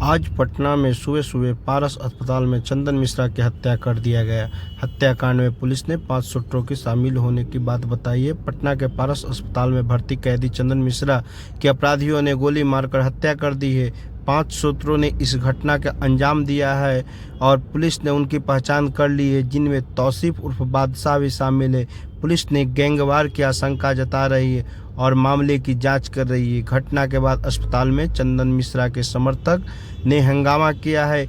आज पटना में सुबह सुबह पारस अस्पताल में चंदन मिश्रा की हत्या कर दिया गया। हत्याकांड में पुलिस ने 5 शूटरों के शामिल होने की बात बताई है। पटना के पारस अस्पताल में भर्ती कैदी चंदन मिश्रा की अपराधियों ने गोली मारकर हत्या कर दी है। 5 शूटरों ने इस घटना का अंजाम दिया है और पुलिस ने उनकी पहचान कर ली है, जिनमें तौसीफ उर्फ बादशाह भी शामिल है। पुलिस ने गैंगवार की आशंका जता रही है और मामले की जांच कर रही है। घटना के बाद अस्पताल में चंदन मिश्रा के समर्थक ने हंगामा किया है।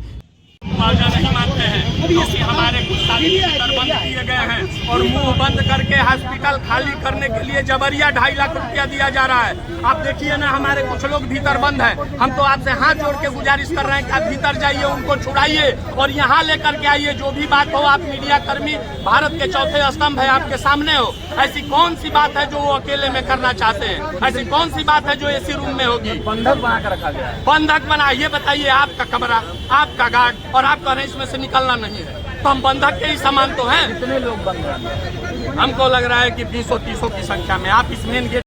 मुआवजा नहीं मानते हैं क्योंकि हमारे कुछ साथी बंद किए गए हैं और मुंह बंद करके हॉस्पिटल खाली करने के लिए जबरिया 2.5 लाख रुपया दिया जा रहा है। आप देखिए ना, हमारे कुछ लोग भीतर बंद हैं। हम तो आपसे हाथ जोड़ के गुजारिश कर रहे हैं कि आप भीतर जाइए, उनको छुड़ाइए और यहाँ लेकर के आइए। जो भी बात हो, आप मीडिया कर्मी भारत के चौथे स्तंभ है, आपके सामने हो। ऐसी कौन सी बात है जो वो अकेले में करना चाहते हैं? ऐसी कौन सी बात है जो एसी रूम में होगी? बंधक बना कर रखा गया है। बंधक बना, ये बताइए, आपका कमरा, आपका गार्ड और आप कह रहे हैं इसमें से निकलना नहीं है, तो हम बंधक के ही समान तो हैं। कितने लोग बंद हैं? हमको लग रहा है कि 20-30 की संख्या में। आप इस मेन गेट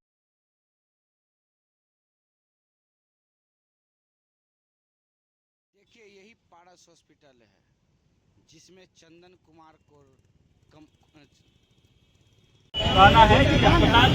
देखिए, यही पारस हॉस्पिटल है जिसमें चंदन कुमार को कहना है कि अस्पताल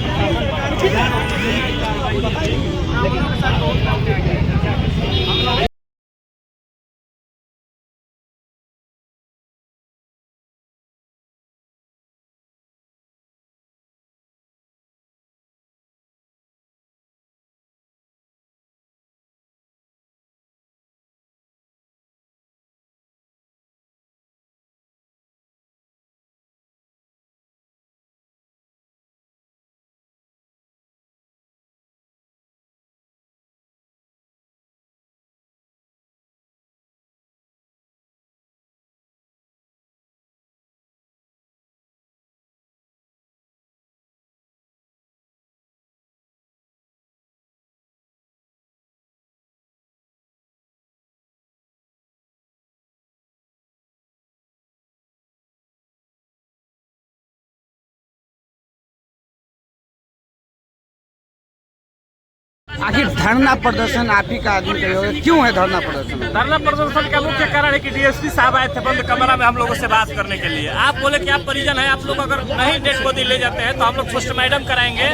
आखिर धरना प्रदर्शन आप ही का आदमी करे होगा, क्यों है धरना प्रदर्शन? धरना प्रदर्शन का मुख्य कारण है कि डीएसपी साहब आए थे बंद कमरा में हम लोगों से बात करने के लिए। आप बोले कि आप परिजन हैं, आप लोग अगर नहीं डेड बॉडी ले जाते हैं तो हम लोग पोस्टमार्टम कराएंगे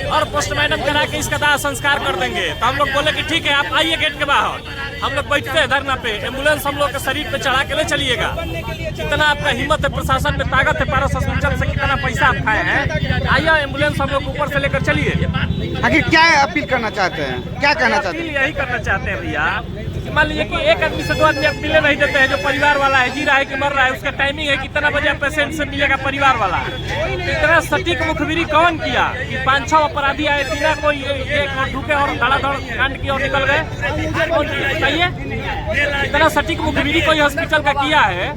और पोस्टमार्टम करा के इसका दाह संस्कार कर देंगे। तो हम लोग बोले कि ठीक है, आप आइए गेट के बाहर। हम लोग बैठते हैं धरना पे, एम्बुलेंस हम लोग के शरीर पे चढ़ा के ले चलिएगा। कितना आपका हिम्मत है, प्रशासन में ताकत है, पारस हॉस्पिटल से कितना पैसा आप खाए हैं, आइए एम्बुलेंस हम लोग ऊपर से लेकर चलिए। आखिर क्या अपील करना चाहते हैं, क्या कहना चाहते हैं? यही करना चाहते हैं भैया, मान लीजिए कि एक आदमी से 2 आदमी आप मिलने नहीं देते हैं। जो परिवार वाला है, जी रहा है कि मर रहा है, उसका टाइमिंग है कितना बजे पेशेंट से मिलेगा परिवार वाला। इतना सटीक मुखबिरी कौन किया कि 5-6 अपराधी आए, बिना कोई एक ढूके और धड़ाधड़ कांड की और निकल गए? बताइए, इतना सटीक मुखबिरी कोई हॉस्पिटल का किया है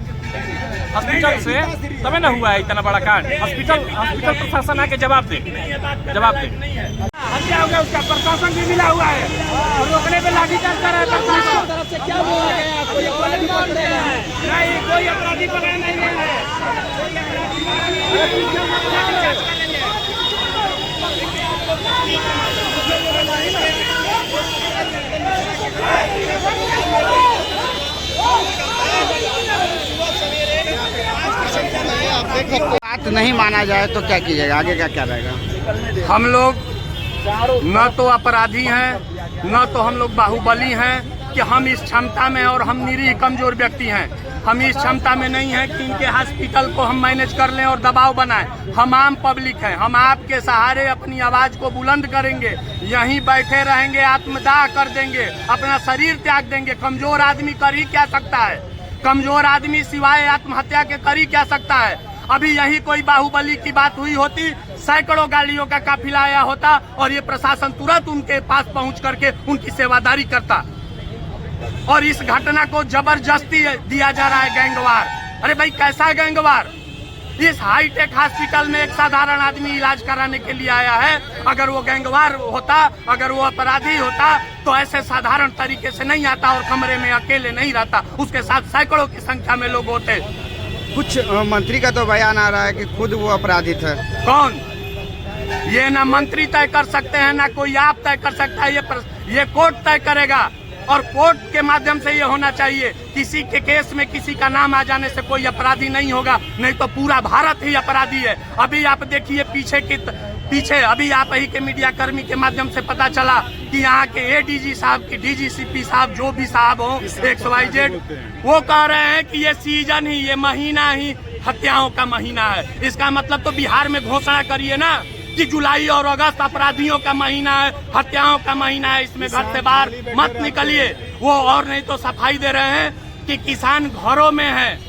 हॉस्पिटल से, तभी ना हुआ है इतना बड़ा कांड। हॉस्पिटल प्रशासन आके जवाब दे। हत्या हो गया, उसका प्रशासन भी मिला हुआ है और रोकने पे लाठीचार्ज कर रहा है प्रशासन तरफ से। क्या बोला गया? नहीं, कोई अपराधी पकड़ा नहीं गया है। बात नहीं माना जाए तो क्या कीजिएगा, आगे का क्या रहेगा? हम लोग न तो अपराधी हैं, न तो हम लोग बाहुबली हैं कि हम इस क्षमता में, और हम निरीह कमजोर व्यक्ति हैं, हम इस क्षमता में नहीं है कि इनके हॉस्पिटल को हम मैनेज कर लें और दबाव बनाएं। हम आम पब्लिक हैं, हम आपके सहारे अपनी आवाज को बुलंद करेंगे, यहीं बैठे रहेंगे, आत्मदाह कर देंगे, अपना शरीर त्याग देंगे। कमजोर आदमी कर ही क्या सकता है? कमजोर आदमी सिवाय आत्महत्या के कर ही क्या सकता है? अभी यही कोई बाहुबली की बात हुई होती, सैकड़ों गाड़ियों का काफिला आया होता और ये प्रशासन तुरंत उनके पास पहुंच करके उनकी सेवादारी करता। और इस घटना को जबरदस्ती दिया जा रहा है गैंगवार। अरे भाई, कैसा गैंगवार? इस हाईटेक हॉस्पिटल में एक साधारण आदमी इलाज कराने के लिए आया है। अगर वो गैंगवार होता, अगर वो अपराधी होता तो ऐसे साधारण तरीके से नहीं आता और कमरे में अकेले नहीं रहता, उसके साथ सैकड़ों की संख्या में लोग होते। कुछ मंत्री का तो बयान आ रहा है कि खुद वो अपराधी थे। कौन? ये ना मंत्री तय कर सकते हैं, ना कोई आप तय कर सकता है, ये कोर्ट तय करेगा। और कोर्ट के माध्यम से ये होना चाहिए। किसी के केस में किसी का नाम आ जाने से कोई अपराधी नहीं होगा, नहीं तो पूरा भारत ही अपराधी है। अभी आप देखिए पीछे अभी आप ही के मीडिया कर्मी के माध्यम से पता चला कि यहाँ के एडीजी साहब की डीजीसीपी साहब जो भी साहब हो XYZ, वो कह रहे हैं कि ये सीजन ही, ये महीना ही हत्याओं का महीना है। इसका मतलब तो बिहार में घोषणा करिए ना कि जुलाई और अगस्त अपराधियों का महीना है, हत्याओं का महीना है, इसमें घर से बाहर मत निकलिए। वो और नहीं तो सफाई दे रहे हैं कि किसान घरों में है,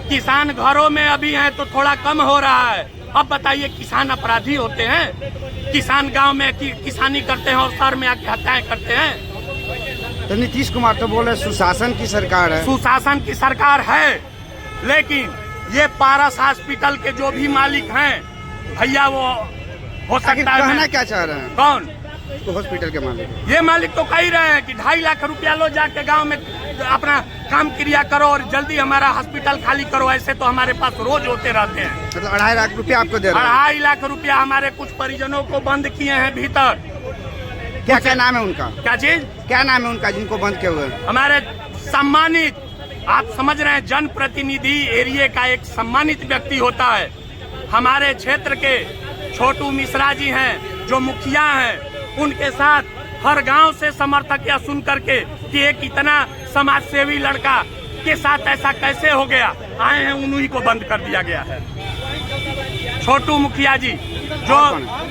किसान घरों में अभी है तो थोड़ा कम हो रहा है। अब बताइए, किसान अपराधी होते हैं? किसान गांव में किसानी करते हैं और शहर में आके हत्याएं करते हैं। तो नीतीश कुमार तो बोल रहे सुशासन की सरकार है। सुशासन की सरकार है, लेकिन ये पारस हॉस्पिटल के जो भी मालिक हैं भैया, वो हो सकता है कहना क्या चाह रहे हैं? कौन? तो हॉस्पिटल के मालिक। ये मालिक तो कह रहे हैं कि 2.5 लाख रुपया लो, जाके गांव में अपना काम क्रिया करो और जल्दी हमारा हॉस्पिटल खाली करो। ऐसे तो हमारे पास रोज होते रहते हैं। मतलब 2.5 लाख रुपया आपको दे रहे हैं? 2.5 लाख रुपया हमारे कुछ परिजनों को बंद किए हैं भीतर। क्या क्या नाम है उनका? क्या चीज? क्या नाम है उनका जिनको बंद किए हुए? हमारे सम्मानित, आप समझ रहे हैं, जनप्रतिनिधि एरिया का एक सम्मानित व्यक्ति होता है। हमारे क्षेत्र के छोटू मिश्रा जी हैं जो मुखिया हैं, उनके साथ हर गांव से समर्थक या सुन करके कि एक इतना समाज सेवी लड़का के साथ ऐसा कैसे हो गया, आए हैं, उन्हीं को बंद कर दिया गया है। छोटू मुखिया जी जो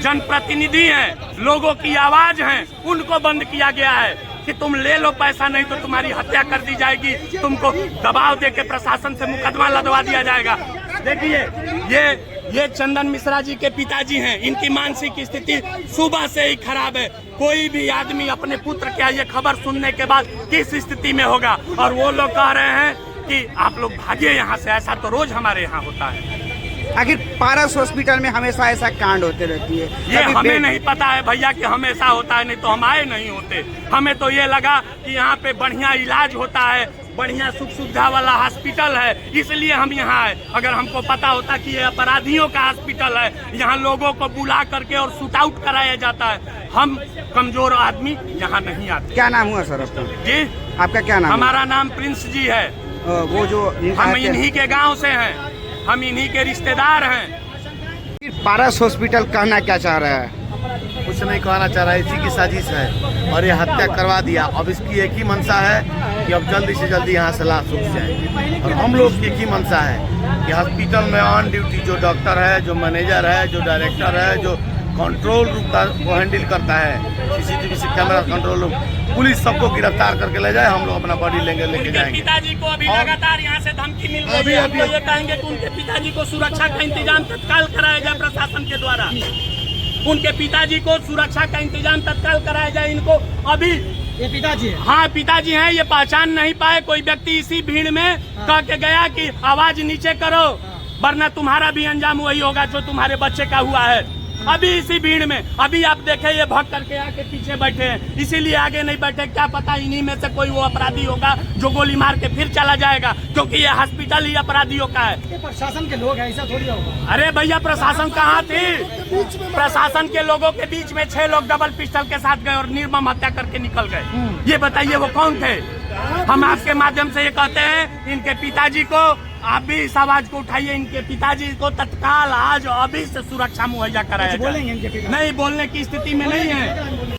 जनप्रतिनिधि हैं, लोगों की आवाज हैं, उनको बंद किया गया है कि तुम ले लो पैसा, नहीं तो तुम्हारी हत्या कर दी जाएगी, तुमको दबाव देके प्रशासन से मुकदमा लदवा दिया जाएगा। देखिए, ये चंदन मिश्रा जी के पिताजी हैं, इनकी मानसिक स्थिति सुबह से ही खराब है। कोई भी आदमी अपने पुत्र की ये खबर सुनने के बाद किस स्थिति में होगा, और वो लोग कह रहे हैं कि आप लोग भागिए यहाँ से। ऐसा तो रोज हमारे यहाँ होता है। आखिर पारस हॉस्पिटल में हमेशा ऐसा कांड होते रहती है? ये हमें नहीं पता है भैया कि हमेशा होता है, नहीं तो हम आए नहीं होते। हमें तो ये लगा कि यहाँ पे बढ़िया इलाज होता है, बढ़िया सुख सुविधा वाला हॉस्पिटल है, इसलिए हम यहाँ आए। अगर हमको पता होता कि ये अपराधियों का हॉस्पिटल है, यहाँ लोगों को बुला करके और शूट आउट कराया जाता है, हम कमजोर आदमी यहाँ नहीं आते। क्या नाम हुआ सर आपका? जी, आपका क्या नाम? हमारा नाम प्रिंस जी है। वो जो हम इन्हीं के गाँव से हैं, हम इन्हीं के रिश्तेदार हैं। पारस हॉस्पिटल कहना क्या चाह रहा है? कुछ नहीं कहना चाह रहा है, इसी की साजिश है और ये हत्या करवा दिया। अब इसकी एक ही मंशा है कि अब जल्दी से जल्दी यहाँ से लाश सूख जाए, और हम लोग की एक ही मंशा है कि हॉस्पिटल में ऑन ड्यूटी जो डॉक्टर है, जो मैनेजर है, जो डायरेक्टर है, जो कंट्रोल रूम का वो हैंडल करता है, CCTV से कैमरा कंट्रोल रूम, पुलिस सबको गिरफ्तार करके ले जाए। हम लोग अपना बॉडी लेके जाएंगे। पिताजी को अभी लगातार यहाँ से धमकी मिल रही है। हम तो ये कहेंगे कि उनके पिताजी को सुरक्षा का इंतजाम तत्काल कराया जाए प्रशासन के द्वारा। उनके पिताजी को सुरक्षा का इंतजाम तत्काल कराया जाए। इनको अभी ये पिताजी है? हाँ, पिताजी हैं। ये पहचान नहीं पाए। कोई व्यक्ति इसी भीड़ में कह के गया कि आवाज नीचे करो, वरना तुम्हारा भी अंजाम वही होगा जो तुम्हारे बच्चे का हुआ है। अभी इसी भीड़ में अभी आप देखे ये भग करके आके पीछे बैठे हैं, इसीलिए आगे नहीं बैठे। क्या पता इन्हीं में से कोई वो अपराधी होगा जो गोली मार के फिर चला जाएगा, क्योंकि ये हॉस्पिटल ही अपराधियों का है। ये प्रशासन के लोग हैं, ऐसा थोड़ी होगा। अरे भैया, प्रशासन कहाँ थी? प्रशासन के लोगों के बीच में 6 लोग डबल पिस्टल के साथ गए और निर्मम हत्या करके निकल गए। ये बताइए वो कौन थे? हम आपके माध्यम से ये कहते हैं, इनके पिताजी को आप भी इस आवाज को उठाइए, इनके पिताजी को तत्काल आज अभी से सुरक्षा मुहैया कराया जाए। बोलेंगे इनके पिताजी? नहीं, बोलने की स्थिति में नहीं है।